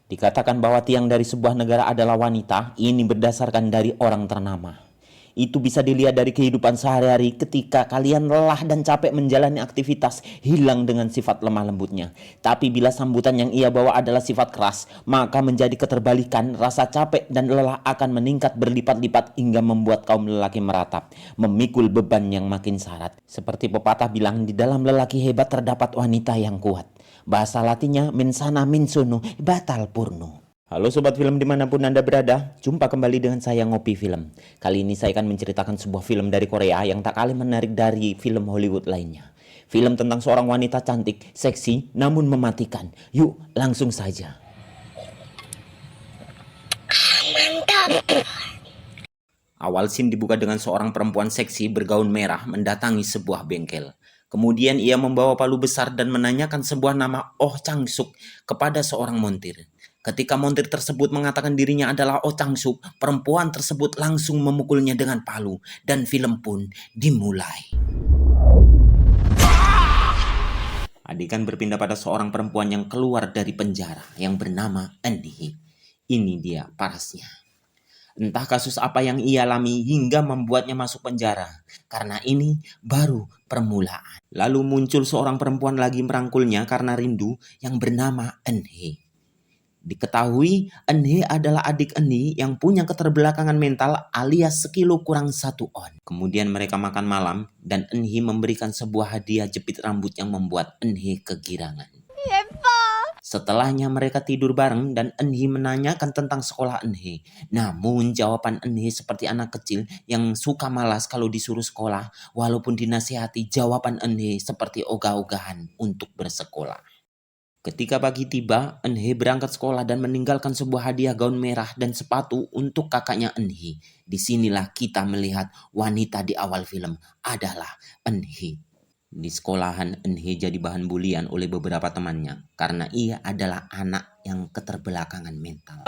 Dikatakan bahwa tiang dari sebuah negara adalah wanita, ini berdasarkan dari orang ternama. Itu bisa dilihat dari kehidupan sehari-hari ketika kalian lelah dan capek menjalani aktivitas, hilang dengan sifat lemah lembutnya. Tapi bila sambutan yang ia bawa adalah sifat keras, maka menjadi keterbalikan, rasa capek dan lelah akan meningkat berlipat-lipat hingga membuat kaum lelaki meratap, memikul beban yang makin syarat. Seperti pepatah bilang, di dalam lelaki hebat terdapat wanita yang kuat. Bahasa Latinnya mensana mensono batal purno. Halo Sobat Film dimanapun Anda berada, jumpa kembali dengan saya Ngopi Film. Kali ini saya akan menceritakan sebuah film dari Korea yang tak kalah menarik dari film Hollywood lainnya. Film tentang seorang wanita cantik, seksi, namun mematikan. Yuk langsung saja. Awal scene dibuka dengan seorang perempuan seksi bergaun merah mendatangi sebuah bengkel. Kemudian ia membawa palu besar dan menanyakan sebuah nama Oh Chang-suk kepada seorang montir. Ketika montir tersebut mengatakan dirinya adalah Oh Chang-suk, perempuan tersebut langsung memukulnya dengan palu dan film pun dimulai. Adegan berpindah pada seorang perempuan yang keluar dari penjara yang bernama Eun-hee. Ini dia parasnya. Entah kasus apa yang ia alami hingga membuatnya masuk penjara. Karena ini baru permulaan. Lalu muncul seorang perempuan lagi merangkulnya karena rindu yang bernama Eun-hee. Diketahui Eun-hee adalah adik Eun-hee yang punya keterbelakangan mental alias sekilo kurang 1 on. Kemudian mereka makan malam dan Eun-hee memberikan sebuah hadiah jepit rambut yang membuat Eun-hee kegirangan. Setelahnya mereka tidur bareng dan Eun-hee menanyakan tentang sekolah Eun-hee. Namun jawaban Eun-hee seperti anak kecil yang suka malas kalau disuruh sekolah. Walaupun dinasihati, jawaban Eun-hee seperti ogah-ogahan untuk bersekolah. Ketika pagi tiba, Eun-hee berangkat sekolah dan meninggalkan sebuah hadiah gaun merah dan sepatu untuk kakaknya Eun-hee. Disinilah kita melihat wanita di awal film adalah Eun-hee. Di sekolahan, Eun-hee jadi bahan bulian oleh beberapa temannya karena ia adalah anak yang keterbelakangan mental.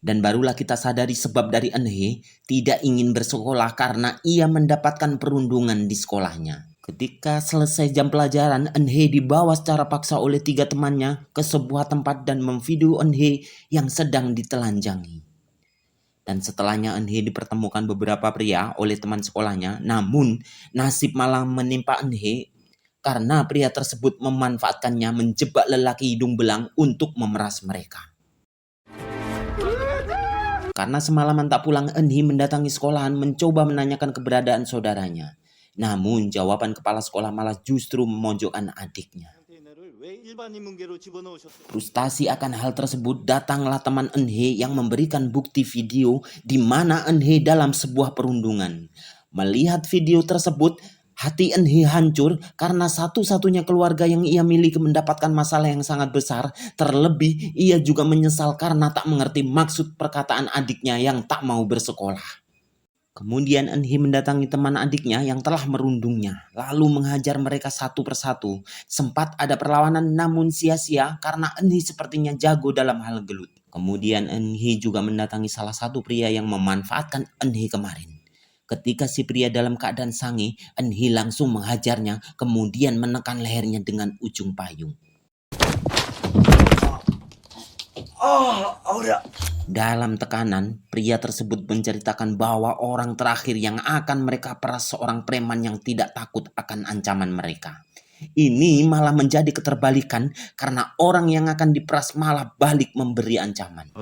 Dan barulah kita sadari sebab dari Eun-hee tidak ingin bersekolah karena ia mendapatkan perundungan di sekolahnya. Ketika selesai jam pelajaran, Eun-hee dibawa secara paksa oleh 3 temannya ke sebuah tempat dan memvideo Eun-hee yang sedang ditelanjangi. Dan setelahnya Eun-hee dipertemukan beberapa pria oleh teman sekolahnya, namun nasib malah menimpa Eun-hee karena pria tersebut memanfaatkannya menjebak lelaki hidung belang untuk memeras mereka. Karena semalaman tak pulang, Eun-hee mendatangi sekolahan mencoba menanyakan keberadaan saudaranya. Namun jawaban kepala sekolah malah justru memojokkan adiknya. Frustasi akan hal tersebut, datanglah teman Eun-hee yang memberikan bukti video di mana Eun-hee dalam sebuah perundungan. Melihat video tersebut, hati Eun-hee hancur karena satu-satunya keluarga yang ia miliki mendapatkan masalah yang sangat besar. Terlebih ia juga menyesal karena tak mengerti maksud perkataan adiknya yang tak mau bersekolah. Kemudian Eun-hee mendatangi teman adiknya yang telah merundungnya, lalu menghajar mereka satu persatu. Sempat ada perlawanan namun sia-sia karena Eun-hee sepertinya jago dalam hal gelut. Kemudian Eun-hee juga mendatangi salah satu pria yang memanfaatkan Eun-hee kemarin. Ketika si pria dalam keadaan sange, Eun-hee langsung menghajarnya, kemudian menekan lehernya dengan ujung payung. Dalam tekanan, pria tersebut menceritakan bahwa orang terakhir yang akan mereka peras seorang preman yang tidak takut akan ancaman mereka. Ini malah menjadi keterbalikan karena orang yang akan diperas malah balik memberi ancaman.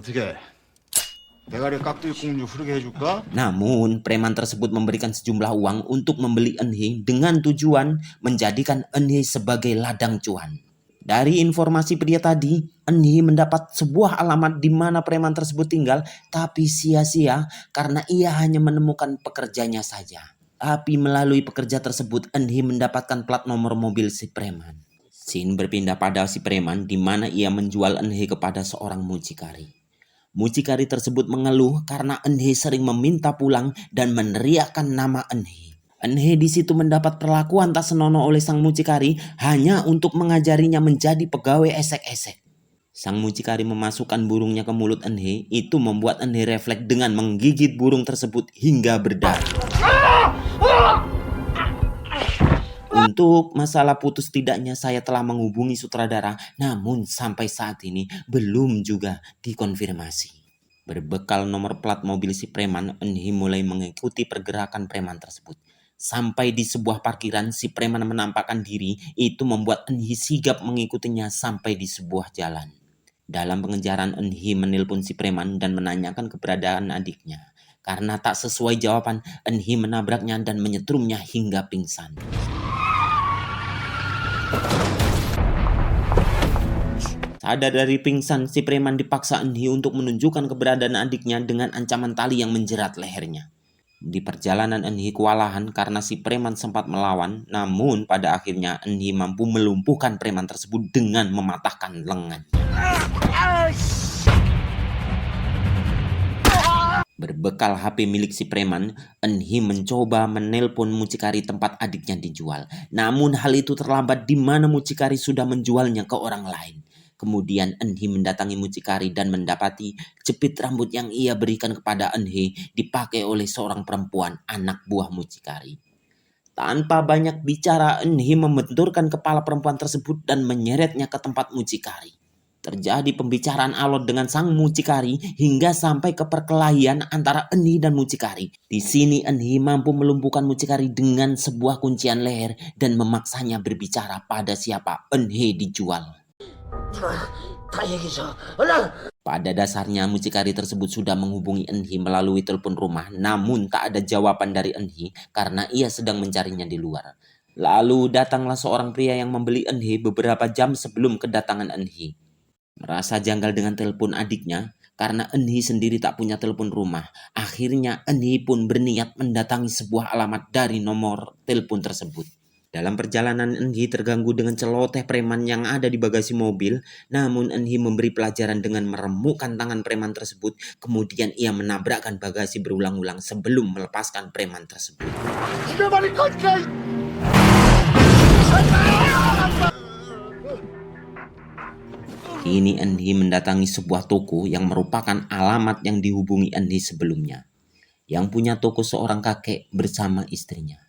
Namun, preman tersebut memberikan sejumlah uang untuk membeli Eun-hee dengan tujuan menjadikan Eun-hee sebagai ladang cuan. Dari informasi pria tadi, Eun-hee mendapat sebuah alamat di mana preman tersebut tinggal, tapi sia-sia karena ia hanya menemukan pekerjanya saja. Tapi melalui pekerja tersebut, Eun-hee mendapatkan plat nomor mobil si preman. Scene berpindah pada si preman di mana ia menjual Eun-hee kepada seorang mucikari. Mucikari tersebut mengeluh karena Eun-hee sering meminta pulang dan meneriakkan nama Eun-hee. Eun-hee di situ mendapat perlakuan tak senonoh oleh sang mucikari hanya untuk mengajarinya menjadi pegawai esek-esek. Sang mucikari memasukkan burungnya ke mulut Eun-hee, itu membuat Eun-hee refleks dengan menggigit burung tersebut hingga berdarah. Untuk masalah putus tidaknya saya telah menghubungi sutradara, namun sampai saat ini belum juga dikonfirmasi. Berbekal nomor plat mobil si preman, Enhi mulai mengikuti pergerakan preman tersebut. Sampai di sebuah parkiran, si preman menampakkan diri, itu membuat Enhi sigap mengikutinya sampai di sebuah jalan. Dalam pengejaran, Enhi menelpon si preman dan menanyakan keberadaan adiknya. Karena tak sesuai jawaban, Enhi menabraknya dan menyetrumnya hingga pingsan. Sadar dari pingsan, si preman dipaksa Enhi untuk menunjukkan keberadaan adiknya dengan ancaman tali yang menjerat lehernya. Di perjalanan Enhi kewalahan karena si preman sempat melawan, namun pada akhirnya Enhi mampu melumpuhkan preman tersebut dengan mematahkan lengannya. Berbekal HP milik si preman, Enhi mencoba menelpon mucikari tempat adiknya dijual. Namun hal itu terlambat di mana mucikari sudah menjualnya ke orang lain. Kemudian Enhi mendatangi mucikari dan mendapati jepit rambut yang ia berikan kepada Enhi dipakai oleh seorang perempuan anak buah mucikari. Tanpa banyak bicara, Enhi membenturkan kepala perempuan tersebut dan menyeretnya ke tempat mucikari. Terjadi pembicaraan alot dengan sang mucikari hingga sampai ke perkelahian antara Enhi dan mucikari. Di sini Enhi mampu melumpuhkan mucikari dengan sebuah kuncian leher dan memaksanya berbicara pada siapa Enhi dijual. Pada dasarnya mucikari tersebut sudah menghubungi Enhi melalui telepon rumah, namun tak ada jawaban dari Enhi karena ia sedang mencarinya di luar. Lalu datanglah seorang pria yang membeli Enhi beberapa jam sebelum kedatangan Enhi. Merasa janggal dengan telepon adiknya karena Enhi sendiri tak punya telepon rumah. Akhirnya Enhi pun berniat mendatangi sebuah alamat dari nomor telepon tersebut. Dalam perjalanan Enhi terganggu dengan celoteh preman yang ada di bagasi mobil. Namun Enhi memberi pelajaran dengan meremukkan tangan preman tersebut. Kemudian ia menabrakkan bagasi berulang-ulang sebelum melepaskan preman tersebut. Kini Enhi mendatangi sebuah toko yang merupakan alamat yang dihubungi Enhi sebelumnya. Yang punya toko seorang kakek bersama istrinya.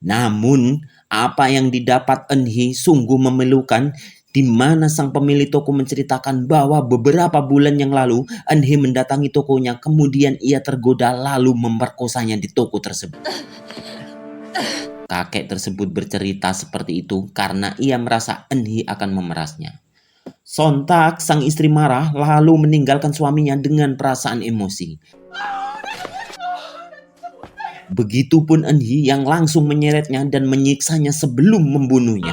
Namun apa yang didapat Enhi sungguh memilukan, di mana sang pemilik toko menceritakan bahwa beberapa bulan yang lalu Enhi mendatangi tokonya, kemudian ia tergoda lalu memperkosanya di toko tersebut. Kakek tersebut bercerita seperti itu karena ia merasa Enhi akan memerasnya. Sontak sang istri marah lalu meninggalkan suaminya dengan perasaan emosi. Begitupun Enhi yang langsung menyeretnya dan menyiksanya sebelum membunuhnya.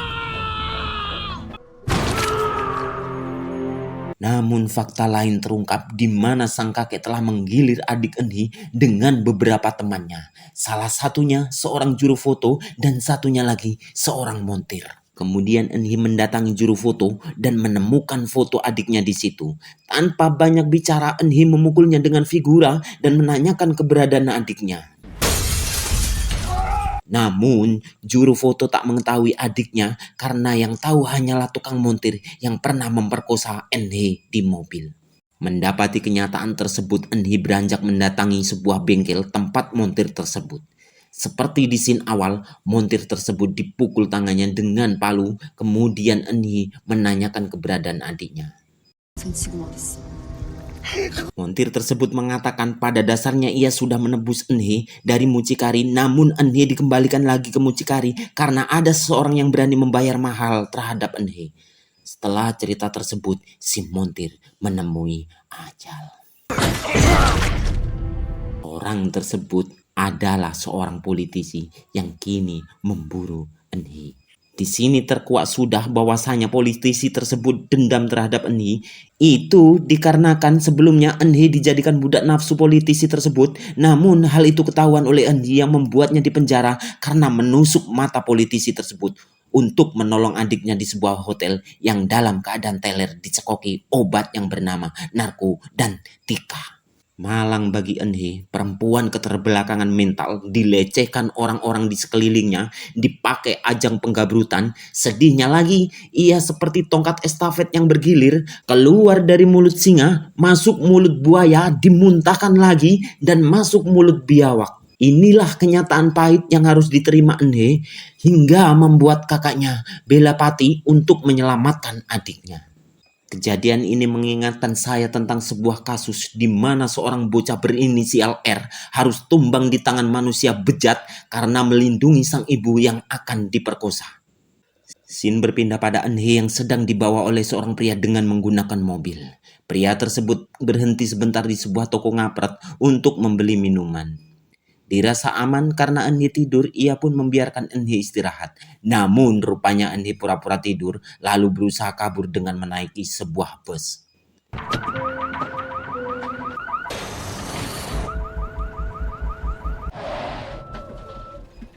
Namun fakta lain terungkap di mana sang kakek telah menggilir adik Enhi dengan beberapa temannya. Salah satunya seorang juru foto dan satunya lagi seorang montir. Kemudian Enhi mendatangi juru foto dan menemukan foto adiknya di situ. Tanpa banyak bicara, Enhi memukulnya dengan figura dan menanyakan keberadaan adiknya. Namun, juru foto tak mengetahui adiknya karena yang tahu hanyalah tukang montir yang pernah memperkosa Enhi di mobil. Mendapati kenyataan tersebut, Enhi beranjak mendatangi sebuah bengkel tempat montir tersebut. Seperti di scene awal, montir tersebut dipukul tangannya dengan palu, kemudian Enhi menanyakan keberadaan adiknya. Montir tersebut mengatakan pada dasarnya ia sudah menebus Enhi dari mucikari, namun Enhi dikembalikan lagi ke mucikari karena ada seseorang yang berani membayar mahal terhadap Enhi. Setelah cerita tersebut, si montir menemui ajal. Orang tersebut adalah seorang politisi yang kini memburu Enhi. Di sini terkuak sudah bahwasanya politisi tersebut dendam terhadap Enhi. Itu dikarenakan sebelumnya Enhi dijadikan budak nafsu politisi tersebut. Namun hal itu ketahuan oleh Enhi yang membuatnya dipenjara karena menusuk mata politisi tersebut untuk menolong adiknya di sebuah hotel yang dalam keadaan teler dicekoki obat yang bernama narkotika. Malang bagi Enhi, perempuan keterbelakangan mental, dilecehkan orang-orang di sekelilingnya, dipakai ajang penggabrutan. Sedihnya lagi, ia seperti tongkat estafet yang bergilir, keluar dari mulut singa, masuk mulut buaya, dimuntahkan lagi, dan masuk mulut biawak. Inilah kenyataan pahit yang harus diterima Enhe hingga membuat kakaknya bela pati untuk menyelamatkan adiknya. Kejadian ini mengingatkan saya tentang sebuah kasus di mana seorang bocah berinisial R harus tumbang di tangan manusia bejat karena melindungi sang ibu yang akan diperkosa. Scene berpindah pada Enhe yang sedang dibawa oleh seorang pria dengan menggunakan mobil. Pria tersebut berhenti sebentar di sebuah toko ngapret untuk membeli minuman. Dirasa aman karena Enhe tidur, ia pun membiarkan Enhe istirahat. Namun rupanya Enhe pura-pura tidur lalu berusaha kabur dengan menaiki sebuah bus.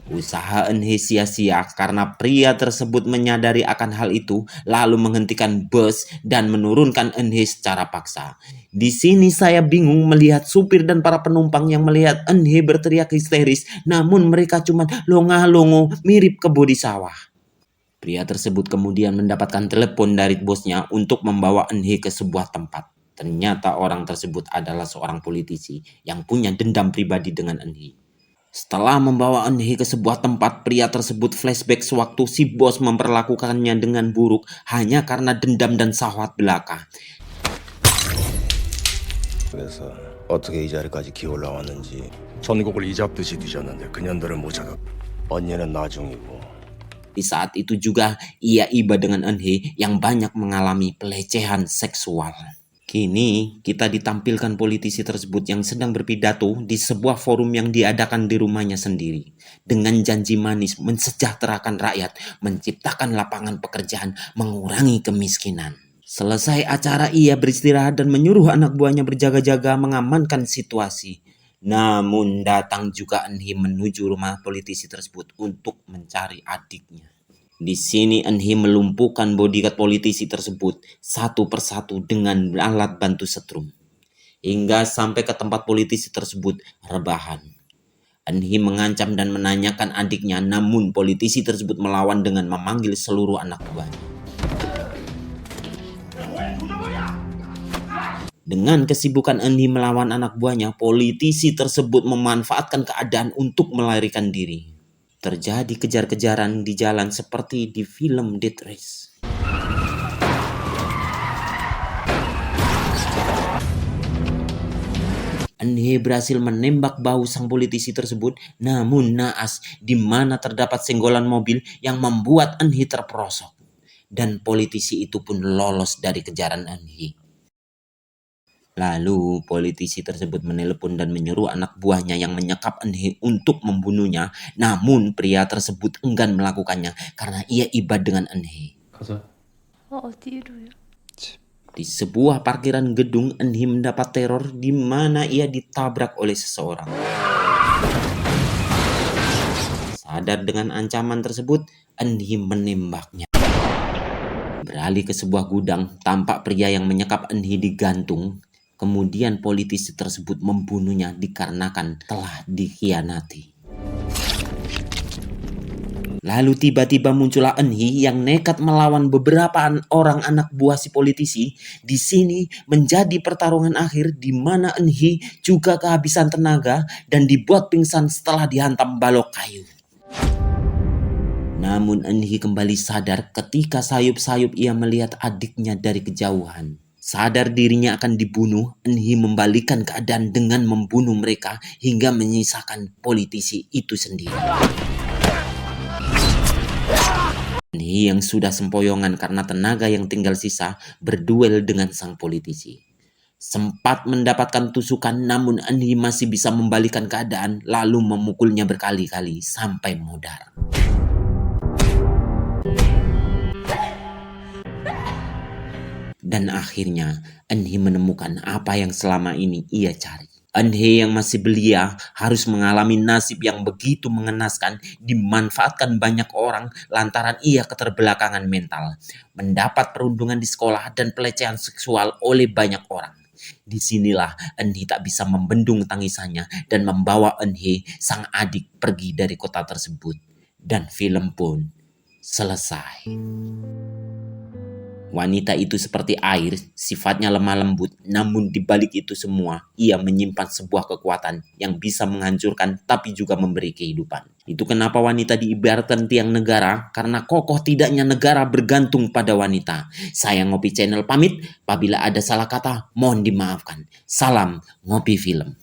Usaha Enhe sia-sia karena pria tersebut menyadari akan hal itu lalu menghentikan bus dan menurunkan Enhe secara paksa. Di sini saya bingung melihat supir dan para penumpang yang melihat Enhe berteriak histeris, namun mereka cuma longah-longo mirip kebo di sawah. Pria tersebut kemudian mendapatkan telepon dari bosnya untuk membawa Enhe ke sebuah tempat. Ternyata orang tersebut adalah seorang politisi yang punya dendam pribadi dengan Enhe. Setelah membawa Enhe ke sebuah tempat, pria tersebut flashback sewaktu si bos memperlakukannya dengan buruk hanya karena dendam dan syahwat belaka. 그래서 어떻게 이 자리까지 기어올라왔는지 전국을 이잡듯이 뒤졌는데 그년들은 모자라. 언니는 나중이고 Di saat itu juga ia iba dengan Enhe yang banyak mengalami pelecehan seksual. Kini kita ditampilkan politisi tersebut yang sedang berpidato di sebuah forum yang diadakan di rumahnya sendiri. Dengan janji manis mensejahterakan rakyat, menciptakan lapangan pekerjaan, mengurangi kemiskinan. Selesai acara ia beristirahat dan menyuruh anak buahnya berjaga-jaga mengamankan situasi. Namun datang juga Enhe menuju rumah politisi tersebut untuk mencari adiknya. Di sini Enhe melumpuhkan bodyguard politisi tersebut satu persatu dengan alat bantu setrum. Hingga sampai ke tempat politisi tersebut rebahan. Enhe mengancam dan menanyakan adiknya, namun politisi tersebut melawan dengan memanggil seluruh anak buahnya. Dengan kesibukan Enhe melawan anak buahnya, politisi tersebut memanfaatkan keadaan untuk melarikan diri. Terjadi kejar-kejaran di jalan seperti di film Death Race. Enhe berhasil menembak bahu sang politisi tersebut, namun naas di mana terdapat senggolan mobil yang membuat Enhe terperosok. Dan politisi itu pun lolos dari kejaran Enhe. Lalu politisi tersebut menelepon dan menyuruh anak buahnya yang menyekap Enhe untuk membunuhnya. Namun pria tersebut enggan melakukannya karena ia iba dengan Enhe. 어디로요? Di sebuah parkiran gedung, Enhe mendapat teror di mana ia ditabrak oleh seseorang. Sadar dengan ancaman tersebut, Enhe menembaknya. Beralih ke sebuah gudang, tampak pria yang menyekap Enhe digantung. Kemudian politisi tersebut membunuhnya dikarenakan telah dikhianati. Lalu tiba-tiba muncullah Enhe yang nekat melawan beberapa orang anak buah si politisi. Di sini menjadi pertarungan akhir di mana Enhe juga kehabisan tenaga dan dibuat pingsan setelah dihantam balok kayu. Namun Enhe kembali sadar ketika sayup-sayup ia melihat adiknya dari kejauhan. Sadar dirinya akan dibunuh, Enhe membalikan keadaan dengan membunuh mereka hingga menyisakan politisi itu sendiri. Enhe yang sudah sempoyongan karena tenaga yang tinggal sisa berduel dengan sang politisi. Sempat mendapatkan tusukan, namun Enhe masih bisa membalikan keadaan lalu memukulnya berkali-kali sampai mudar. Dan akhirnya Enhe menemukan apa yang selama ini ia cari. Enhe yang masih belia harus mengalami nasib yang begitu mengenaskan, dimanfaatkan banyak orang lantaran ia keterbelakangan mental, mendapat perundungan di sekolah dan pelecehan seksual oleh banyak orang. Disinilah Enhe tak bisa membendung tangisannya dan membawa Enhe, sang adik, pergi dari kota tersebut. Dan film pun selesai. Wanita itu seperti air, sifatnya lemah lembut, namun di balik itu semua, ia menyimpan sebuah kekuatan yang bisa menghancurkan tapi juga memberi kehidupan. Itu kenapa wanita diibaratkan tiang negara, karena kokoh tidaknya negara bergantung pada wanita. Saya Ngopi Channel pamit, apabila ada salah kata, mohon dimaafkan. Salam Ngopi Film.